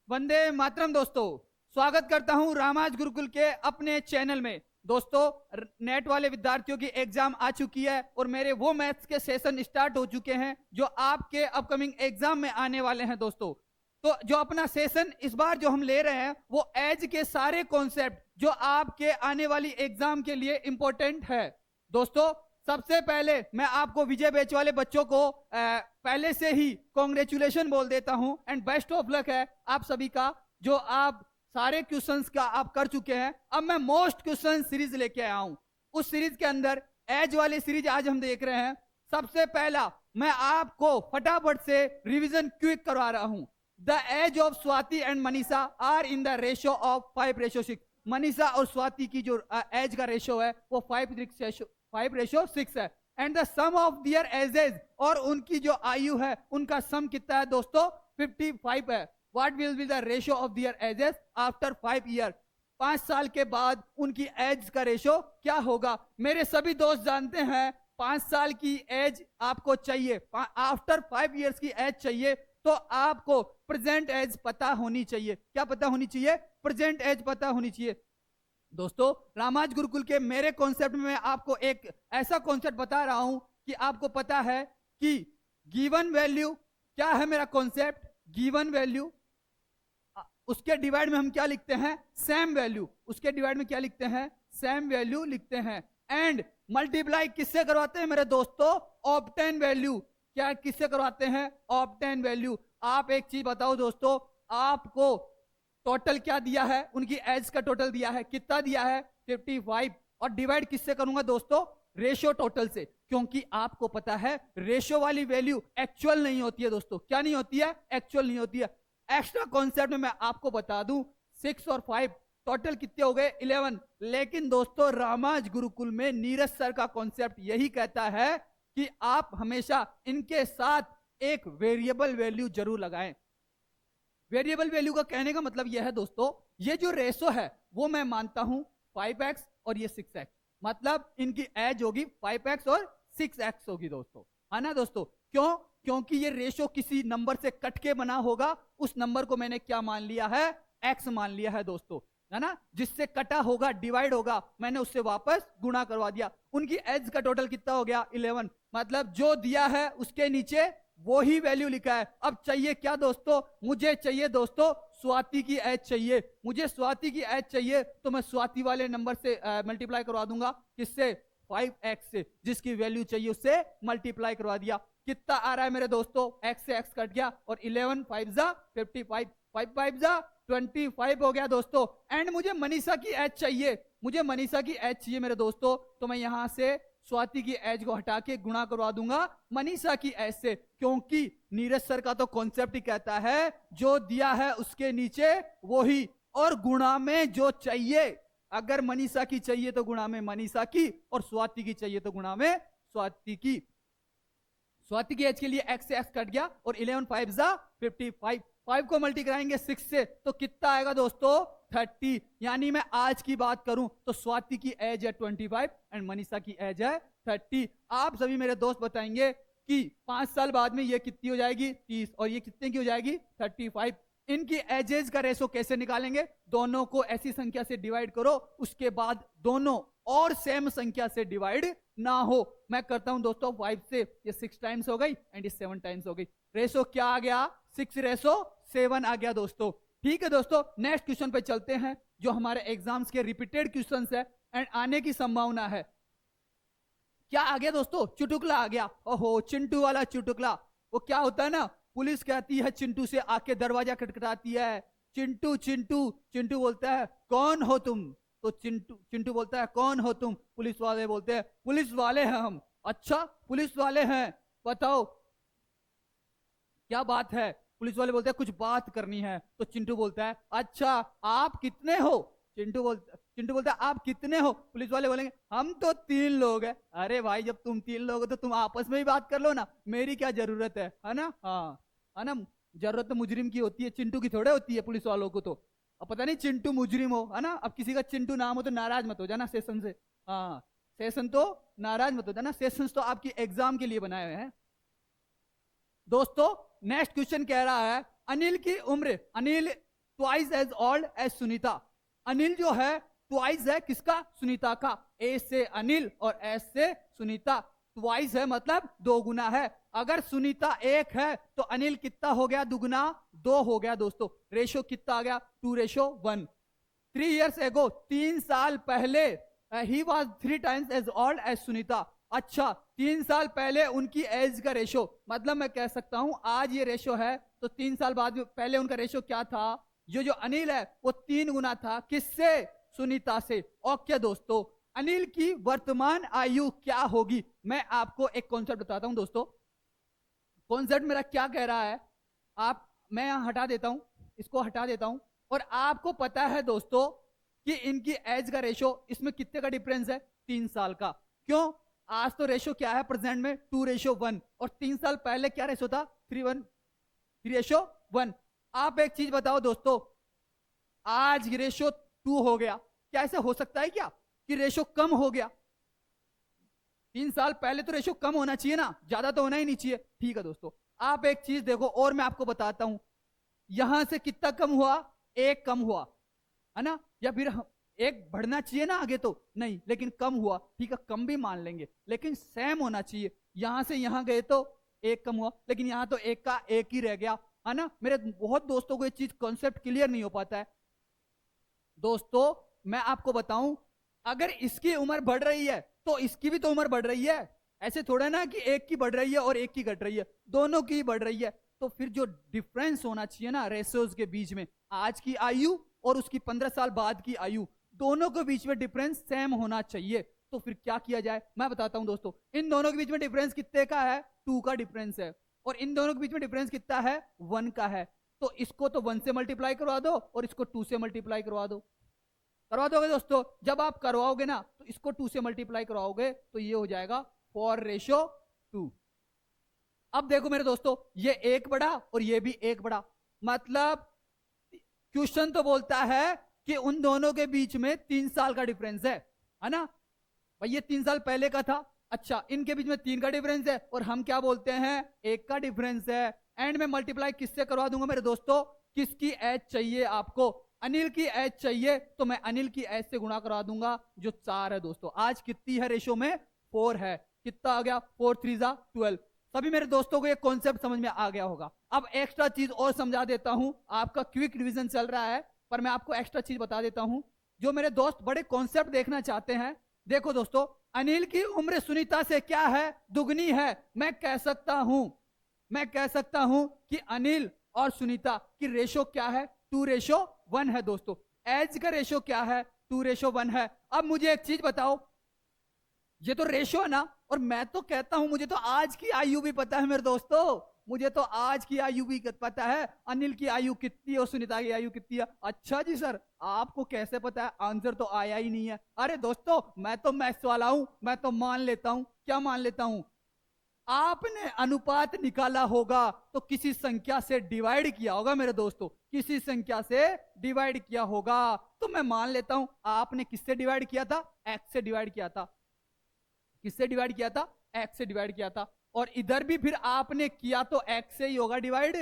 वंदे मातरम दोस्तों, स्वागत करता हूं रामाज गुरुकुल के अपने चैनल में। दोस्तों, नेट वाले विद्यार्थियों की एग्जाम आ चुकी है और मेरे वो मैथ्स के सेशन स्टार्ट हो चुके हैं जो आपके अपकमिंग एग्जाम में आने वाले हैं। दोस्तों, तो जो अपना सेशन इस बार जो हम ले रहे हैं वो एज के सारे कॉन्सेप्ट जो आपके आने वाली एग्जाम के लिए इंपॉर्टेंट है। दोस्तों, सबसे पहले मैं आपको विजय बैच वाले बच्चों को पहले से ही कॉन्ग्रेचुलेशन बोल देता हूं एंड बेस्ट ऑफ लक है आप सभी का, जो आप सारे क्वेश्चंस का आप कर चुके हैं। अब मैं मोस्ट क्वेश्चन सीरीज लेके आया हूं। उस सीरीज के अंदर एज वाली सीरीज आज हम देख रहे हैं। सबसे पहला मैं आपको फटाफट से रिवीजन क्विक करवा रहा हूं। The age of Swati and Manisha are in the ratio of 5:6। Manisha और स्वाति की जो एज का रेशियो है वो 5:6 है। And the sum of their ages, और उनकी जो आयु है उनका सम कितना है दोस्तों? 55 है। What will be the ratio of their ages after 5 year? 5 साल के बाद उनकी एज का रेशियो क्या होगा? मेरे सभी दोस्त जानते हैं 5 साल की एज आपको चाहिए, आफ्टर 5 ईयर्स की एज चाहिए, तो आपको प्रेजेंट एज पता होनी चाहिए। क्या पता होनी चाहिए? प्रेजेंट एज पता होनी चाहिए। दोस्तों, रामाज गुरुकुल के मेरे कॉन्सेप्ट में मैं आपको एक ऐसा कॉन्सेप्ट बता रहा हूं कि आपको पता है कि गिवन वैल्यू क्या है। मेरा कॉन्सेप्ट गिवन वैल्यू, उसके डिवाइड में हम क्या लिखते हैं? Same value. उसके डिवाइड में क्या लिखते हैं? सेम वैल्यू लिखते हैं। एंड मल्टीप्लाई किससे करवाते हैं मेरे दोस्तों? Obtain value. क्या किससे करवाते हैं? Obtain value. आप एक चीज बताओ दोस्तों, आपको टोटल क्या दिया है? उनकी एज का टोटल दिया है। कितना दिया है? 55। और डिवाइड किससे करूंगा दोस्तों? रेशियो टोटल से, क्योंकि आपको पता है रेशियो वाली वैल्यू एक्चुअल नहीं होती है दोस्तों। क्या नहीं होती है? एक्चुअल नहीं होती है। एक्स्ट्रा कॉन्सेप्ट में मैं आपको बता दूं, 6 और 5 टोटल कितने हो गए? 11। लेकिन दोस्तों, रामाज गुरुकुल में नीरज सर का कॉन्सेप्ट यही कहता है कि आप हमेशा इनके साथ एक वेरिएबल वैल्यू जरूर लगाएं। वेरिएबल वैल्यू का कहने का मतलब यह है दोस्तों, ये जो रेशो है वो मैं मानता हूं 5x और ये 6x, मतलब इनकी एज होगी 5x और 6x होगी दोस्तों, है ना दोस्तों? क्यों? क्योंकि ये रेशो किसी नंबर से कट के बना होगा। उस नंबर को मैंने क्या मान लिया है? x मान लिया है दोस्तों, है ना? जिससे कटा होगा, डिवाइड होगा, मैंने उससे वापस गुणा करवा दिया। उनकी एज का टोटल कितना हो गया? 11। मतलब जो दिया है उसके नीचे वो ही वैल्यू लिखा है। अब चाहिए क्या दोस्तों? मुझे चाहिए दोस्तों स्वाति की एज चाहिए। मुझे स्वाति की एज चाहिए तो मैं स्वाति वाले नंबर से मल्टीप्लाई करवा दूंगा। किससे? 5x से। जिसकी वैल्यू चाहिए उससे मल्टीप्लाई करवा दिया। कितना आ रहा है मेरे दोस्तों? x से x कट गया और 11 5 जा 55, 5 5 जा 25 हो गया दोस्तों। एंड मुझे मनीषा की एज चाहिए। मुझे मनीषा की एज चाहिए मेरे दोस्तों, तो मैं यहां से स्वाति की एज को हटा के गुणा करवा दूंगा मनीषा की एज से, क्योंकि नीरज सर का तो कॉन्सेप्ट ही कहता है जो दिया है उसके नीचे वो ही, और गुणा में जो चाहिए। अगर मनीषा की चाहिए तो गुणा में मनीषा की, और स्वाति की चाहिए तो गुणा में स्वाति की। स्वाति की एज के लिए x से x कट गया और 11 5 जा 55। 5 को मल्टी कराएंगे 6 से तो कितना आएगा दोस्तों? 30। यानी मैं आज की बात करूं तो स्वाति की एज है 25 एंड मनीषा की एज है 30। आप सभी मेरे दोस्त बताएंगे कि 5 साल बाद में ये कितनी हो जाएगी? 30। और ये कितने की हो जाएगी? 35। इनकी एजेस का रेशो कैसे निकालेंगे? दोनों को ऐसी संख्या से डिवाइड करो, उसके बाद दोनों और सेम संख्या से डिवाइड ना हो। मैं करता हूं दोस्तों 5 से, ये 6 टाइम्स हो गई एंड ये 7 टाइम्स हो गई। रेशो क्या आ गया? 6:7 आ गया दोस्तों। ठीक है दोस्तों, नेक्स्ट क्वेश्चन पे चलते हैं जो हमारे एग्जाम्स के रिपीटेड क्वेश्चंस है एंड आने की संभावना है। क्या आ गया दोस्तों? चुटकुला आ गया। ओहो, चिंटू वाला चुटकुला। वो क्या होता है ना, पुलिस कहती है चिंटू से, आके दरवाजा खटखटाती है, चिंटू चिंटू। चिंटू बोलता है कौन हो तुम? तो चिंटू बोलता है कौन हो तुम? पुलिस वाले बोलते हैं पुलिस वाले हैं हम। अच्छा, पुलिस वाले हैं, बताओ क्या बात है? पुलिस वाले बोलते हैं कुछ बात करनी है। तो चिंटू बोलता है अच्छा आप कितने हो? चिंटू बोलता है आप कितने हो? पुलिस वाले बोलेंगे हम तो 3 लोग हैं। अरे भाई, जब तुम 3 लोग हो तो तुम आपस में ही बात कर लो ना, मेरी क्या जरूरत है ना? हाँ, है ना? जरूरत तो मुजरिम की होती है, चिंटू की थोड़े होती है पुलिस वालों को। तो अब पता नहीं चिंटू मुजरिम हो, है ना? अब किसी का चिंटू नाम हो तो नाराज मत हो जाना सेशन से। हाँ, सेशन तो नाराज मत हो जाना, सेशन तो आपकी एग्जाम के लिए बनाए हुए हैं दोस्तों। नेक्स्ट क्वेश्चन कह रहा है अनिल की उम्र, Anil twice as old as Sunita. Anil जो है ट्वाइस है किसका? सुनीता का। ए से अनिल और एस से सुनीता। ट्वाइस है मतलब दो गुना है। अगर सुनीता 1 है तो अनिल कितना हो गया? दुगुना 2 हो गया दोस्तों। रेशो कितना आ गया? 2:1। 3 years ago, 3 साल पहले ही was 3 times as old as Sunita. अच्छा, 3 साल पहले उनकी एज का रेशो, मतलब मैं कह सकता हूं आज ये रेशो है तो 3 साल बाद पहले उनका रेशो क्या था? जो अनिल है वो 3 गुना था। किससे? सुनीता से। ओके दोस्तों, अनिल की वर्तमान आयु क्या होगी? मैं आपको एक कॉन्सेप्ट बताता हूं दोस्तों। कॉन्सेप्ट मेरा क्या कह रहा है, मैं यहां हटा देता हूं, इसको हटा देता हूं। और आपको पता है दोस्तों कि इनकी एज का रेशो, इसमें कितने का डिफरेंस है? 3 साल का। क्यों? आज तो रेशो क्या है प्रेजेंट में? 2:1। और 3 साल पहले क्या रेशो था? 3:1। आप एक चीज बताओ दोस्तों, आज रेशो 2 हो गया, क्या ऐसा हो सकता है क्या कि रेशो कम हो गया? 3 साल पहले तो रेशो कम होना चाहिए ना, ज्यादा तो होना ही नहीं चाहिए। ठीक है दोस्तों, आप एक चीज देखो और मैं आपको बताता हूं। यहां से कितना कम हुआ? 1 कम हुआ है ना? या फिर 1 बढ़ना चाहिए ना आगे? तो नहीं, लेकिन कम हुआ। ठीक है, कम भी मान लेंगे, लेकिन सेम होना चाहिए। यहां से यहां गए तो 1 कम हुआ, लेकिन यहां तो 1 का 1 ही रह गया, है ना? मेरे बहुत दोस्तों को ये चीज कॉन्सेप्ट क्लियर नहीं हो पाता है। दोस्तों मैं आपको बताऊं, अगर इसकी उम्र बढ़ रही है तो इसकी भी तो उम्र बढ़ रही है। ऐसे थोड़ा ना कि एक की बढ़ रही है और एक की घट रही है, दोनों की बढ़ रही है। तो फिर जो डिफरेंस होना चाहिए ना रेशोज के बीच में, आज की आयु और उसकी 15 साल बाद की आयु, दोनों के बीच में डिफरेंस सेम होना चाहिए। तो फिर क्या किया जाए, मैं बताता हूं दोस्तों। इन दोनों के बीच में डिफरेंस कितने का है? 2 का डिफरेंस है। और इन दोनों के बीच में डिफरेंस कितना है? 1 का है। तो इसको तो 1 से मल्टीप्लाई करवा दो और इसको 2 से मल्टीप्लाई करवा दो। करवा दोगे दोस्तों? जब आप करवाओगे ना तो इसको 2 से मल्टीप्लाई करवाओगे तो ये हो जाएगा 4:2। अब देखो मेरे दोस्तों, ये 1 बढ़ा और ये भी 1 बढ़ा, मतलब क्वेश्चन तो बोलता है कि उन दोनों के बीच में 3 साल का डिफरेंस है ना? भाई ये 3 साल पहले का था। अच्छा, इनके बीच में 3 का डिफरेंस है और हम क्या बोलते हैं? 1 का डिफरेंस है। एंड में मल्टीप्लाई किससे करवा दूंगा मेरे दोस्तों? किसकी एज चाहिए आपको? अनिल की एज चाहिए तो मैं अनिल की एज से गुणा करवा दूंगा, जो 4 है दोस्तों। आज कितनी है रेशो में? 4 है। कितना आ गया? 4 3 12। सभी मेरे दोस्तों को ये कॉन्सेप्ट समझ में आ गया होगा। अब एक्स्ट्रा चीज और समझा देता हूं। आपका क्विक रिवीजन चल रहा है पर मैं आपको एक्स्ट्रा चीज बता देता हूं। जो मेरे दोस्त बड़े कॉन्सेप्ट देखना चाहते हैं, देखो दोस्तों, अनिल की उम्र सुनीता से क्या है? दुगनी है। मैं कह सकता हूं कि अनिल और सुनीता की रेशो क्या है? 2:1 है दोस्तों। एज का रेशो क्या है? 2:1 है। अब मुझे एक चीज बताओ, ये तो रेशो है ना, और मैं तो कहता हूं मुझे तो आज की आयु भी पता है मेरे दोस्तों। मुझे तो आज की आयु भी पता है, अनिल की आयु कितनी है और सुनीता की आयु कितनी है। अच्छा जी सर, आपको कैसे पता है? आंसर तो आया ही नहीं है। अरे दोस्तों, मैं तो मैथ्स वाला हूं, मैं तो मान लेता हूं। क्या मान लेता हूं? आपने अनुपात निकाला होगा तो किसी संख्या से डिवाइड किया होगा मेरे दोस्तों, किसी संख्या से डिवाइड किया होगा। तो मैं मान लेता हूं आपने किससे डिवाइड किया था? एक्स से डिवाइड किया था। किससे डिवाइड किया था? एक्स से डिवाइड किया था। और इधर भी फिर आपने किया तो एक्स से ही होगा डिवाइड।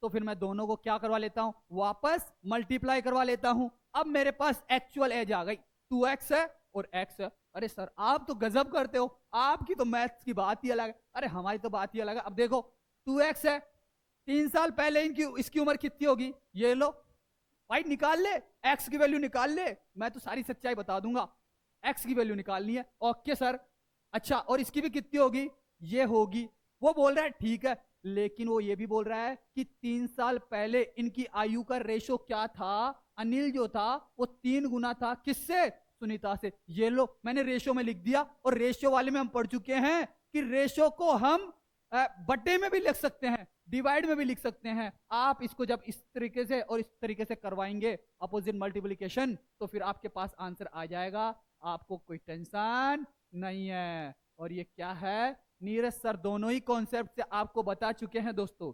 तो फिर मैं दोनों को क्या करवा लेता हूं? वापस मल्टीप्लाई करवा लेता हूं। अब मेरे पास एक्चुअल एज आ गई, 2x है और x है। अरे सर, आप तो गजब करते हो, आपकी तो मैथ्स की बात ही अलग है। अरे हमारी तो बात ही अलग है। अब देखो, 2x है, 3 साल पहले इसकी उम्र कितनी होगी? ये लो भाई, निकाल ले, x की वैल्यू निकाल ले। मैं तो सारी सच्चाई बता दूंगा। x की वैल्यू निकालनी है। Okay sir. अच्छा, और इसकी भी कितनी होगी? ये होगी। वो बोल रहा है ठीक है, लेकिन वो ये भी बोल रहा है कि 3 साल पहले इनकी आयु का रेशो क्या था? अनिल जो था वो 3 गुना था। किससे? सुनीता से। ये लो, मैंने रेशो में लिख दिया। और रेशो वाले में हम पढ़ चुके हैं कि रेशो को हम बटे में भी लिख सकते हैं, डिवाइड में भी लिख सकते हैं। आप इसको जब इस तरीके से और इस तरीके से करवाएंगे अपोजिट मल्टीप्लिकेशन, तो फिर आपके पास आंसर आ जाएगा। आपको कोई टेंशन नहीं है। और ये क्या है? नीरज सर दोनों ही कॉन्सेप्ट से आपको बता चुके हैं दोस्तों।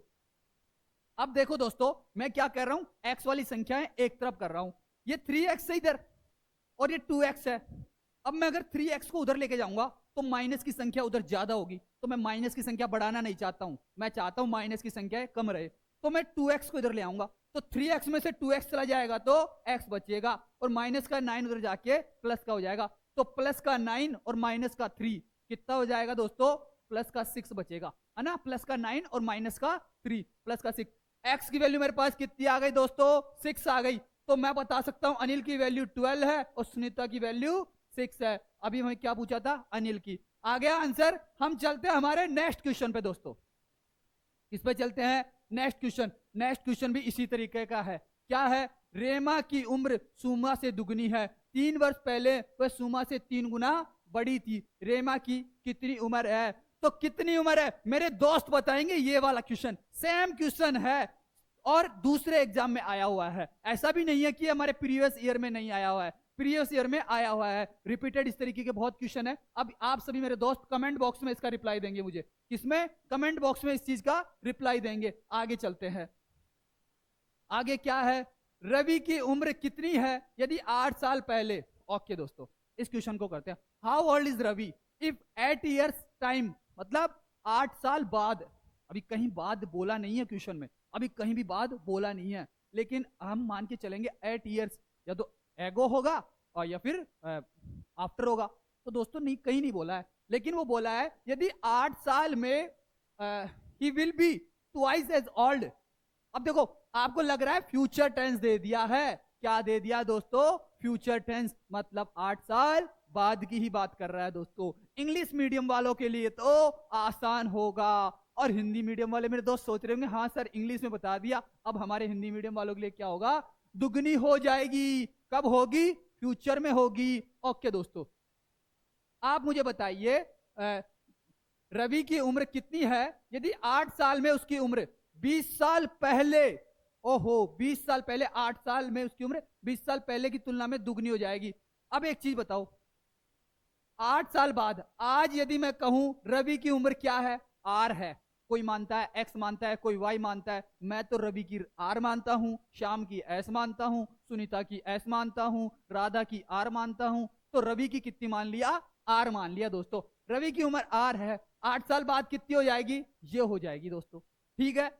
अब देखो दोस्तों, मैं क्या कर रहा हूं? एक्स वाली संख्याएं एक तरफ कर रहा हूं। ये 3x है इधर और ये 2x है। अब मैं अगर 3x को उधर लेके जाऊंगा तो माइनस की संख्या उधर ज्यादा होगी। तो मैं माइनस की संख्या बढ़ाना नहीं चाहता हूं, मैं चाहता हूं माइनस की संख्या कम रहे। तो मैं 2x को इधर ले आऊंगा। तो 3x में से 2x चला जाएगा तो x बचेगा, और माइनस का 9 उधर जाके प्लस का हो जाएगा, तो प्लस का 9 और माइनस का 3 कितना हो जाएगा दोस्तों, प्लस का 6 बचेगा, है ना। प्लस का 9 और माइनस का 3 प्लस का 6। x की वैल्यू मेरे पास कितनी आ गई दोस्तों, 6 आ गई। तो मैं बता सकता हूं अनिल की वैल्यू 12 है और सुनीता की वैल्यू 6 है। अभी हमें क्या पूछा था, अनिल की। आ गया आंसर। हम चलते हैं हमारे नेक्स्ट क्वेश्चन पे दोस्तों। किस पे चलते हैं, नेक्स्ट क्वेश्चन। नेक्स्ट क्वेश्चन भी इसी तरीके का है। क्या है, रेमा की उम्र सुमा से दुगनी है, 3 वर्ष पहले वह सुमा से 3 गुना बड़ी थी, रेमा की कितनी उम्र है। तो कितनी उम्र है मेरे दोस्त बताएंगे, ये वाला क्वेश्चन सेम क्वेश्चन है और दूसरे एग्जाम में आया हुआ है। ऐसा भी नहीं है कि हमारे प्रीवियस ईयर में नहीं आया हुआ है, प्रीवियस ईयर में आया हुआ है, रिपीटेड इस तरीके के बहुत क्वेश्चन है। अब आप सभी मेरे दोस्त कमेंट बॉक्स में इसका रिप्लाई देंगे मुझे, किसमें, कमेंट बॉक्स में इस चीज का रिप्लाई देंगे। आगे चलते हैं। आगे क्या है, रवि की उम्र कितनी है यदि 8 साल पहले। ओके दोस्तों, इस क्वेश्चन को करते हैं। How old is Ravi if 8 years time, मतलब 8 साल बाद। अभी कहीं बाद बोला नहीं है क्वेश्चन में, अभी कहीं भी बाद बोला नहीं है, लेकिन हम मान के चलेंगे 8 इयर्स, या तो एगो होगा और या फिर आफ्टर होगा। तो दोस्तों नहीं, कहीं नहीं बोला है, लेकिन वो बोला है यदि 8 साल में he will be twice as old. अब देखो, आपको लग रहा है फ्यूचर टेंस दे दिया है, क्या दे दिया दोस्तों, फ्यूचर टेंस, मतलब 8 साल बाद की ही बात कर रहा है दोस्तों। इंग्लिश मीडियम वालों के लिए तो आसान होगा, और हिंदी मीडियम वाले मेरे दोस्त सोच रहे होंगे हाँ सर इंग्लिश में बता दिया, अब हमारे हिंदी मीडियम वालों के लिए क्या होगा, दुगनी हो जाएगी। कब होगी, फ्यूचर में होगी। ओके दोस्तों, आप मुझे बताइए रवि की उम्र कितनी है यदि 8 साल में उसकी उम्र 20 साल पहले, ओहो 20 साल पहले, 8 साल में उसकी उम्र 20 साल पहले की तुलना में दुगनी हो जाएगी। अब एक चीज बताओ, 8 साल बाद आज यदि मैं कहूं रवि की उम्र क्या है, आर है, कोई मानता है एक्स मानता है, कोई वाई मानता है, मैं तो रवि की आर मानता हूं, श्याम की एस मानता हूं, सुनीता की एस मानता हूं, राधा की आर मानता हूं, तो रवि की कितनी मान लिया, आर मान लिया दोस्तों। रवि की उम्र आर है, 8 साल बाद कितनी हो जाएगी, ये हो जाएगी दोस्तों, ठीक है।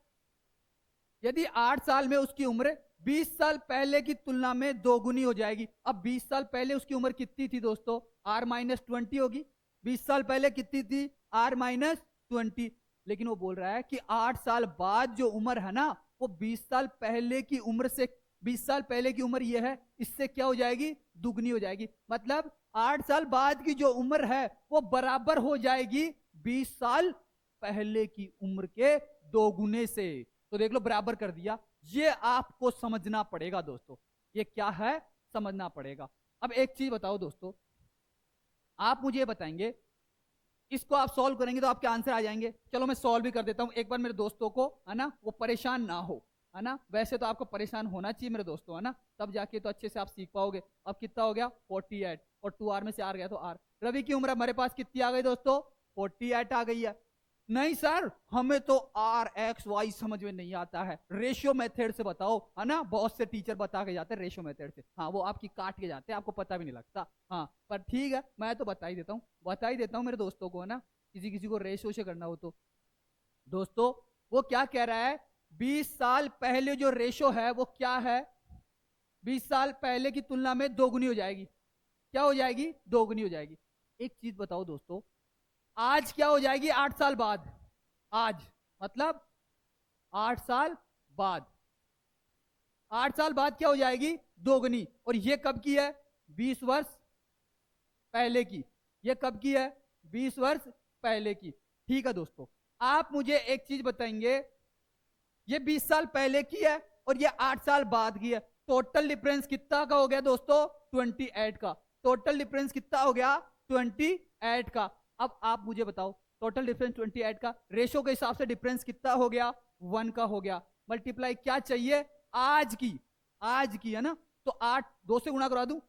यदि 8 साल में उसकी उम्र 20 साल पहले की तुलना में दोगुनी हो जाएगी। अब 20 साल पहले उसकी उम्र कितनी थी दोस्तों, आर माइनस 20 होगी। 20 साल पहले कितनी थी, आर माइनस 20। लेकिन वो बोल रहा है कि 8 साल बाद जो उम्र है ना, वो 20 साल पहले की उम्र से, 20 साल पहले की उम्र ये है, इससे क्या हो जाएगी, दुगनी हो जाएगी। मतलब 8 साल बाद की जो उम्र है वो बराबर हो जाएगी 20 साल पहले की उम्र के दोगुने से। तो देख लो, बराबर कर दिया। ये आपको समझना पड़ेगा दोस्तों, ये क्या है, समझना पड़ेगा। अब एक चीज बताओ दोस्तों, आप मुझे बताएंगे, इसको आप सॉल्व करेंगे तो आपके आंसर आ जाएंगे। चलो मैं सॉल्व भी कर देता हूं, एक बार मेरे दोस्तों को, है ना, वो परेशान ना हो, है ना। वैसे तो आपको परेशान होना चाहिए मेरे दोस्तों, है ना, तब जाके तो अच्छे से आप सीख पाओगे। अब कितना हो गया, 48, और 2r में से r गया तो r। रवि की उम्र हमारे पास कितनी आ गई दोस्तों, 48 आ गई है। नहीं सर, हमें तो आर एक्स वाई समझ में नहीं आता है, रेशियो मेथड से बताओ, है ना। बहुत से टीचर बता के जाते हैं रेशियो मेथड से, हाँ वो आपकी काट के जाते हैं, आपको पता भी नहीं लगता। हाँ पर ठीक है, मैं तो बता ही देता हूँ, बता ही देता हूँ मेरे दोस्तों को, है ना, किसी किसी को रेशियो से करना हो तो। दोस्तों वो क्या कह रहा है, 20 साल पहले जो रेशियो है वो क्या है, 20 साल पहले की तुलना में दोगुनी हो जाएगी। क्या हो जाएगी, दोगुनी हो जाएगी। एक चीज बताओ दोस्तों, आज क्या हो जाएगी, 8 साल बाद, आज मतलब 8 साल बाद, 8 साल बाद क्या हो जाएगी, दोगुनी। और ये कब की है, 20 वर्ष पहले की। ये कब की है, 20 वर्ष पहले की। ठीक है दोस्तों, आप मुझे एक चीज बताएंगे, ये 20 साल पहले की है और ये 8 साल बाद की है, टोटल डिफरेंस कितना का हो गया दोस्तों, 28 का। टोटल डिफरेंस कितना हो गया, 28 का। अब आप मुझे बताओ, टोटल डिफरेंस 28 का, रेशो के हिसाब से डिफरेंस कितना हो गया, 1 का हो गया। मल्टीप्लाई क्या चाहिए, आज की, आज की, है ना। तो 8 2 से गुणा करा दूं,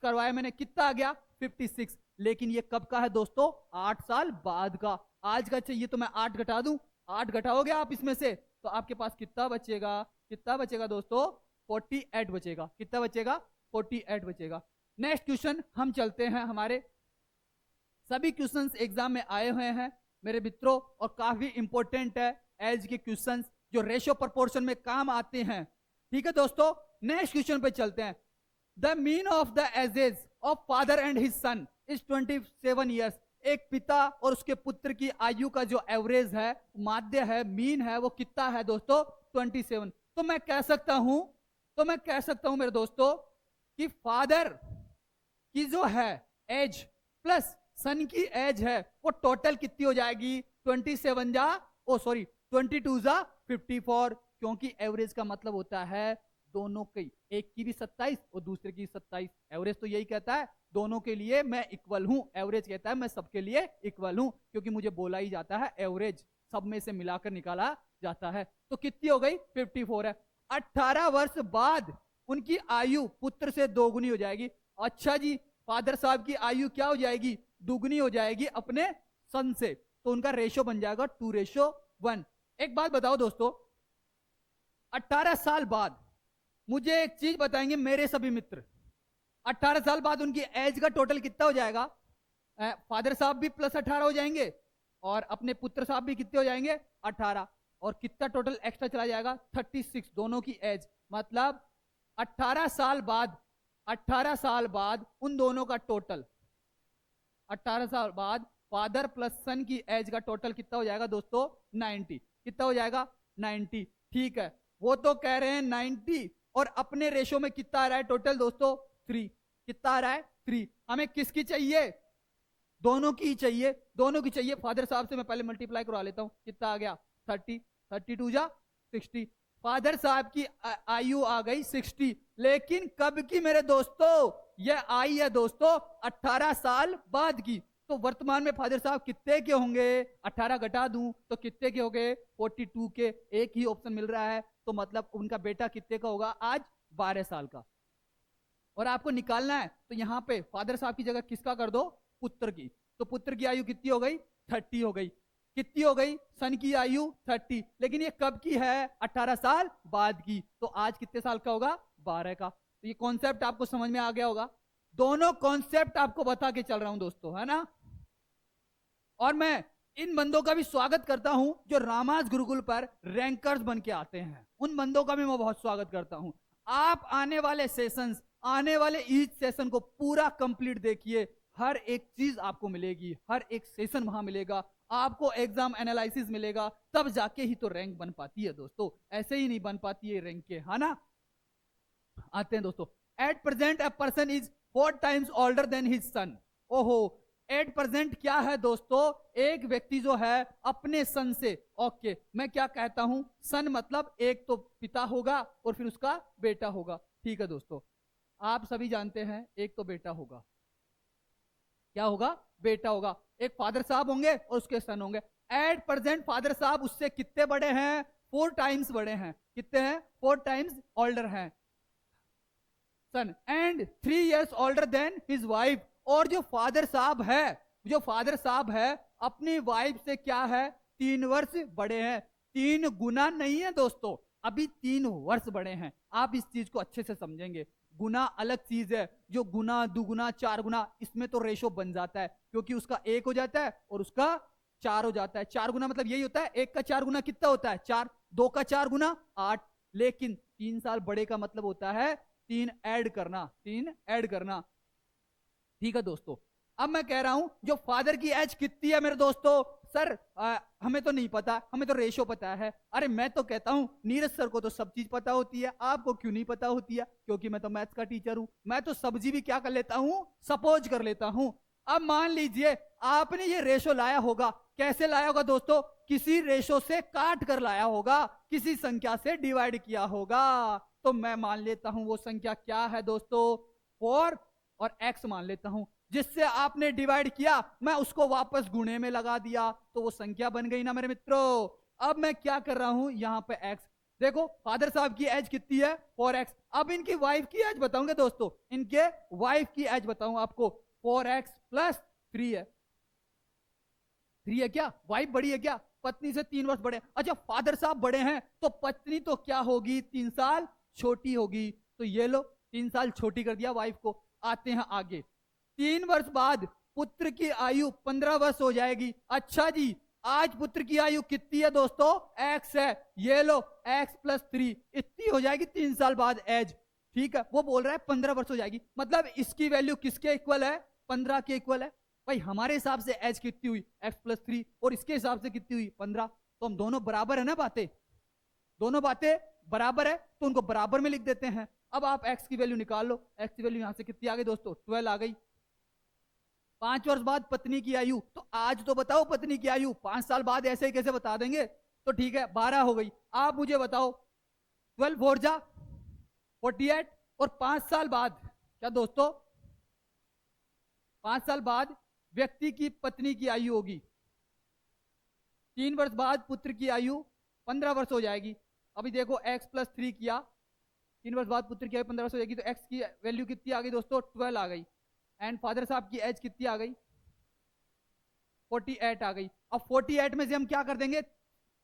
करवाया मैंने, कितना आ गया, 56। लेकिन ये कब का है दोस्तों, 8 साल बाद का। आज का चाहिए तो मैं 8 घटा दूं, 8 घटाओगे आप इसमें से तो आपके पास कितना बचेगा, कितना बचेगा दोस्तों, 48 बचेगा। कितना बचेगा, 48 बचेगा। नेक्स्ट क्वेश्चन हम चलते हैं, हमारे सभी क्वेश्चंस एग्जाम में आए हुए हैं मेरे मित्रों, और काफी इंपॉर्टेंट है एज के क्वेश्चंस जो रेशियो प्रोपोर्शन में काम आते हैं। ठीक है दोस्तों, नेक्स्ट क्वेश्चन पे चलते हैं। The mean of the edges of father and his son is 27 years. एक पिता और उसके पुत्र की आयु का जो एवरेज है, माध्य है, मीन है, वो कितना है दोस्तों? 27। तो मैं कह सकता हूं मेरे दोस्तों कि फादर की जो है एज प्लस सन की एज है वो टोटल कितनी हो जाएगी? 22 जा 54, क्योंकि एवरेज का मतलब होता है दोनों की, एक की भी 27 और दूसरे की 27। एवरेज तो यही कहता है दोनों के लिए मैं इक्वल हूं, एवरेज कहता है मैं सबके लिए इक्वल हूं, क्योंकि मुझे बोला ही जाता है एवरेज सब में से मिलाकर निकाला जाता है। तो कितनी हो गई? 54 है। 18 वर्ष बाद उनकी आयु पुत्र से दोगुनी हो जाएगी। अच्छा जी, फादर साहब की आयु क्या हो जाएगी? दुगनी हो जाएगी अपने सन से, तो उनका रेशो बन जाएगा 2:1। एक बात बताओ दोस्तों, 18 साल बाद मुझे एक चीज बताएंगे मेरे सभी मित्र, 18 साल बाद उनकी एज का टोटल कितना हो जाएगा? फादर साहब भी प्लस 18 हो जाएंगे और अपने पुत्र साहब भी कितने हो जाएंगे? 18। और कितना टोटल एक्स्ट्रा चला जाएगा? 36, दोनों की एज। मतलब 18 साल बाद उन दोनों का टोटल, 18 साल बाद फादर प्लस सन की एज का टोटल कितना हो जाएगा दोस्तों? 90। कितना हो जाएगा? 90। ठीक है, वो तो कह रहे हैं 90 और अपने रेशो में कितना आ रहा है टोटल दोस्तों? 3। कितना आ रहा है? 3। हमें किसकी चाहिए? दोनों की चाहिए, दोनों की चाहिए। फादर साहब से मैं पहले मल्टीप्लाई करवा लेता हूं, कितना आ गया? 30, 32 जा 60। फादर साहब की आयु आ गई 60, लेकिन कब की मेरे दोस्तों? यह आई है दोस्तों 18 साल बाद की। तो वर्तमान में फादर साहब कितने के होंगे? 18 घटा दूं तो कितने के हो गए? 42 के। एक ही ऑप्शन मिल रहा है, तो मतलब उनका बेटा कितने का होगा आज? 12 साल का। और आपको निकालना है तो यहां पे फादर साहब की जगह किसका कर दो? पुत्र की। तो पुत्र की आयु कितनी हो गई? 30 हो गई। कितनी हो गई? सन की आयु 30, लेकिन ये कब की है? 18 साल बाद की। तो आज कितने साल का होगा? 12 का। तो ये कॉन्सेप्ट आपको समझ में आ गया होगा। दोनों कॉन्सेप्ट आपको बता के चल रहा हूं दोस्तों, है ना। और मैं इन बंदों का भी स्वागत करता हूं जो रामाज गुरुकुल पर रैंकर्स बन के आते हैं, उन बंदों का भी मैं बहुत स्वागत करता हूं। आप आने वाले सेशंस, आने वाले ईच सेशन को पूरा कंप्लीट देखिए, हर एक चीज आपको मिलेगी, हर एक सेशन वहां मिलेगा, आपको एग्जाम एनालिसिस मिलेगा, तब जाके ही तो रैंक बन पाती है दोस्तों, ऐसे ही नहीं बन पाती है रैंक के, है ना। आते हैं दोस्तों। At present a person is 4 times older than his son. ओहो, एट प्रेजेंट क्या है दोस्तों? एक व्यक्ति जो है अपने सन से, ओके मैं क्या कहता हूं, सन मतलब एक तो पिता होगा और फिर उसका बेटा होगा। ठीक है दोस्तों, आप सभी जानते हैं एक तो बेटा होगा, क्या होगा? बेटा होगा। एक फादर साहब होंगे और उसके सन होंगे। एट प्रेजेंट फादर साहब उससे कितने बड़े हैं? 4 टाइम्स बड़े हैं। कितने हैं? 4 टाइम्स ओल्डर हैं son, and 3 years older than his wife. और जो फादर साहब है अपनी वाइफ से क्या है? 3 वर्ष बड़े हैं। 3 गुना नहीं है दोस्तों, अभी 3 वर्ष बड़े हैं। आप इस चीज को अच्छे से समझेंगे। गुना अलग चीज है, जो गुना, दुगुना, 4 गुना, इसमें तो रेशो बन जाता है, क्योंकि उसका 1 हो जाता है और उसका 4 हो जाता है। 4 गुना मतलब यही होता है, 1 का 4 गुना कितना होता है? 4। 2 का 4 गुना 8। लेकिन 3 साल बड़े का मतलब होता है 3 ऐड करना। ठीक है दोस्तों, अब मैं कह रहा हूं जो फादर की एज कितनी है मेरे दोस्तों? सर हमें तो नहीं पता, हमें तो रेशो पता है। अरे मैं तो कहता हूं नीरज सर को तो सब चीज पता होती है, आपको क्यों नहीं पता होती है? क्योंकि मैं तो मैथ्स का टीचर हूं, मैं तो सब्जी भी क्या कर लेता हूं? सपोज कर लेता हूं। अब मान लीजिए आपने ये रेशो लाया होगा, कैसे लाया होगा दोस्तों? किसी रेशो से काट कर लाया होगा, किसी संख्या से डिवाइड किया होगा। तो मैं मान लेता हूं वो संख्या क्या है दोस्तों? 4 और x मान लेता हूं, जिससे आपने डिवाइड किया, मैं उसको वापस गुणे में लगा दिया, तो वो संख्या बन गई ना मेरे मित्रों। अब मैं क्या कर रहा हूं यहां पे x, देखो फादर साहब की एज कितनी है? 4x। अब इनकी वाइफ की एज बताऊंगे दोस्तों, इनके वाइफ की एज बताऊं आपको, 4x प्लस 3 है। 3 है क्या? वाइफ बड़ी है क्या? पत्नी से 3 वर्ष बड़े। अच्छा फादर साहब बड़े हैं तो पत्नी तो क्या होगी? 3 साल छोटी होगी। तो ये लो 3 साल छोटी कर दिया वाइफ को। आते हैं आगे, 3 वर्ष बाद पुत्र की आयु 15 वर्ष हो जाएगी। अच्छा जी, आज पुत्र की आयु कितनी है दोस्तों? एक्स है। ये लो x+3 इतनी हो जाएगी 3 साल बाद एज। ठीक है, वो बोल रहा है 15 वर्ष हो जाएगी, मतलब इसकी वैल्यू किसके इक्वल है? 15 के इक्वल है। भाई हमारे हिसाब से एज कितनी हुई? x+3, और इसके हिसाब से कितनी हुई? 15। तो हम दोनों बराबर है ना, बातें दोनों बातें बराबर है, तो उनको बराबर में लिख देते हैं। अब आप x की वैल्यू निकाल लो। x की वैल्यू यहां से कितनी आ गई दोस्तों? 12 आ गई। 5 वर्ष बाद पत्नी की आयु, तो आज तो बताओ पत्नी की आयु, 5 साल बाद ऐसे ही कैसे बता देंगे? तो ठीक है 12 हो गई। आप मुझे बताओ 12 4 जा 48, और 5 साल बाद क्या दोस्तों? 5 साल बाद व्यक्ति की पत्नी की आयु होगी। 3 वर्ष बाद पुत्र की आयु 15 वर्ष हो जाएगी। अभी देखो x+3 किया, 3 वर्ष बाद पुत्र की आयु 15 वर्ष हो जाएगी, तो x की वैल्यू कितनी आ गई दोस्तों? 12 आ गई। एंड फादर साहब की एज कितनी आ गई? 48 आ गई। अब 48 में से हम क्या कर देंगे?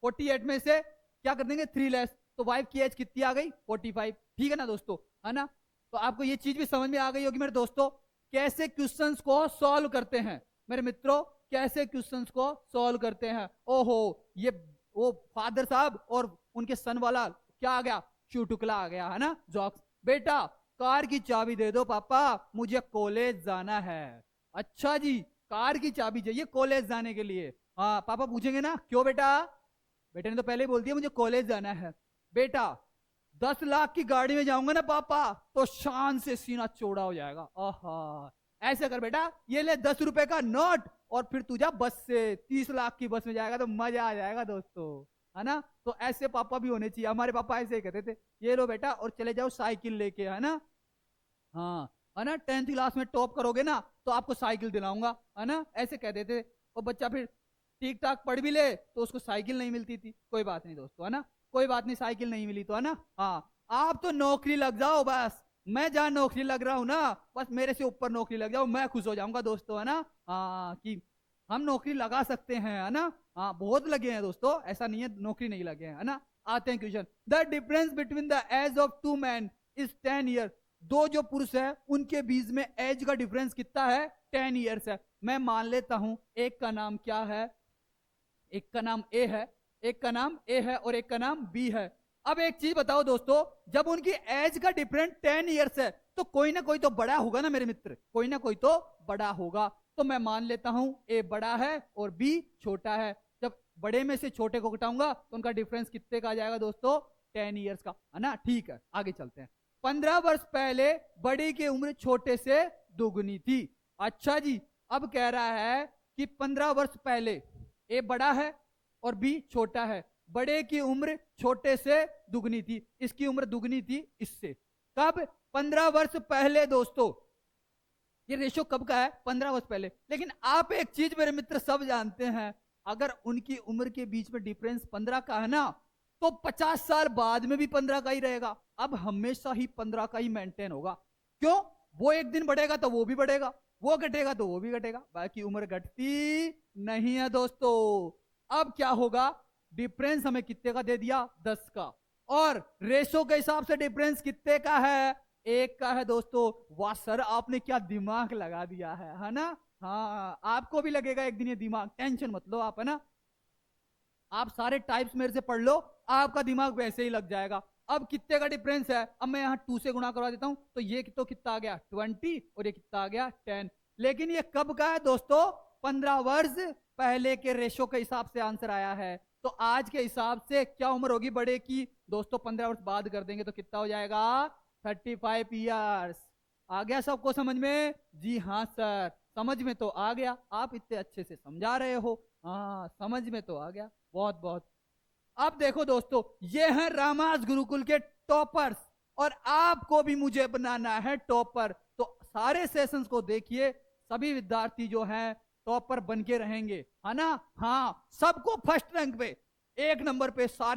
48 में से क्या कर देंगे? 3 लेस, तो वाइफ की एज कितनी आ गई? 45। ठीक है ना दोस्तों, है ना? तो आपको ये चीज भी समझ में आ गई होगी मेरे दोस्तों, कैसे क्वेश्चंस को सॉल्व करते हैं मेरे मित्रों, कैसे क्वेश्चंस को सॉल्व करते हैं। ओहो, ये वो फादर साहब और उनके सन वाला क्या आ गया? चुटकुला आ गया, है ना? जॉक्स। बेटा कार की चाबी दे दो पापा, मुझे कॉलेज जाना है। अच्छा जी, कार की चाबी चाहिए कॉलेज जाने के लिए। हाँ पापा पूछेंगे ना, क्यों बेटा? बेटे ने तो पहले ही बोल दिया मुझे कॉलेज जाना है। बेटा 10 लाख की गाड़ी में जाऊंगा ना पापा, तो शान से सीना चौड़ा हो जाएगा। आहा, ऐसे कर बेटा, ये ले 10 रुपए का नोट, और फिर तू जा बस से, 30 लाख की बस में जाएगा तो मजा आ जाएगा दोस्तों, है ना? तो ऐसे पापा भी होने चाहिए। हमारे पापा ऐसे ही कहते थे, ये लो बेटा और चले जाओ साइकिल लेके, है ना? हाँ, है ना? 10th क्लास में टॉप करोगे ना तो आपको साइकिल दिलाऊंगा, है ना? ऐसे कह देते थे। और बच्चा फिर ठीक ठाक पढ़ भी ले तो उसको साइकिल नहीं मिलती थी। कोई बात नहीं दोस्तों, है ना? कोई बात नहीं, साइकिल नहीं मिली तो, है ना? हाँ, आप तो नौकरी लग जाओ बस। मैं जहां नौकरी लग रहा हूं ना, बस मेरे से ऊपर नौकरी लग जाओ, मैं खुश हो जाऊंगा दोस्तों, है ना? हाँ, कि हम नौकरी लगा सकते हैं, है ना? हाँ, बहुत लगे हैं दोस्तों, ऐसा नहीं है नौकरी नहीं लगे हैं, है ना? आते हैं question. The difference between the age of 2 men is 10 year. दो जो पुरुष है उनके बीच में एज का डिफरेंस कितना है? 10 ईयर्स है। मैं मान लेता हूं एक का नाम क्या है? एक का नाम ए है, एक का नाम ए है, और एक का नाम बी है। अब एक चीज बताओ दोस्तों, जब उनकी एज का डिफरेंस 10 ईयर्स है तो कोई ना कोई तो बड़ा होगा ना मेरे मित्र, कोई ना कोई तो बड़ा होगा। तो मैं मान लेता हूं ए बड़ा है और बी छोटा है। जब बड़े में से छोटे को घटाऊंगा तो उनका डिफरेंस कितने का आ जाएगा दोस्तों? 10 ईयर्स का, है ना? ठीक है, आगे चलते हैं। 15 वर्ष पहले बड़े की उम्र छोटे से दुगनी थी। अच्छा जी, अब कह रहा है कि 15 वर्ष पहले ए बड़ा है और बी छोटा है, बड़े की उम्र छोटे से दुगनी थी, इसकी उम्र दुगनी थी इससे। कब? 15 वर्ष पहले दोस्तों। ये रेशो कब का है? 15 वर्ष पहले। लेकिन आप एक चीज मेरे मित्र सब जानते हैं, अगर उनकी उम्र के बीच में डिफरेंस 15 का है ना, तो 50 साल बाद में भी 15 का ही रहेगा। अब हमेशा ही 15 का ही मेंटेन होगा। क्यों? वो एक दिन बढ़ेगा तो वो भी बढ़ेगा, वो घटेगा तो वो भी घटेगा, बाकी उम्र घटती नहीं है दोस्तों। अब क्या होगा? डिफरेंस हमें कितने का दे दिया? 10 का, और रेशो के हिसाब से डिफरेंस कितने का है? 1 का है दोस्तों। वाह सर, आपने क्या दिमाग लगा दिया है ना? हाँ, आपको भी लगेगा एक दिन ये दिमाग, टेंशन मत लो आप, है ना? आप सारे टाइप्स मेरे से पढ़ लो, आपका दिमाग वैसे ही लग जाएगा। अब कितने का डिफरेंस है? अब मैं यहाँ 2 से गुणा करवा देता हूं, तो ये तो कितना आ गया? 20, और ये कितना आ गया? 10। लेकिन ये कब का है दोस्तों? 15 वर्ष पहले के रेशो के हिसाब से आंसर आया है। तो आज के हिसाब से क्या उम्र होगी बड़े की दोस्तों? 15 वर्ष बाद कर देंगे तो कितना हो जाएगा? 35 ईयर्स। आ गया सबको समझ में? जी हाँ सर, समझ में तो आ गया, आप इतने अच्छे से समझा रहे हो। हाँ, समझ में तो आ गया, बहुत बहुत। अब देखो दोस्तों, ये हैं रामाज गुरुकुल के टॉपर्स, और आपको भी मुझे बनाना है टॉपर। तो सारे सेशंस को देखिए, सभी विद्यार्थी जो हैं टॉपर बन के रहेंगे, है ना? हाँ, सबको फर्स्ट रैंक पे, 1 नंबर पे सारे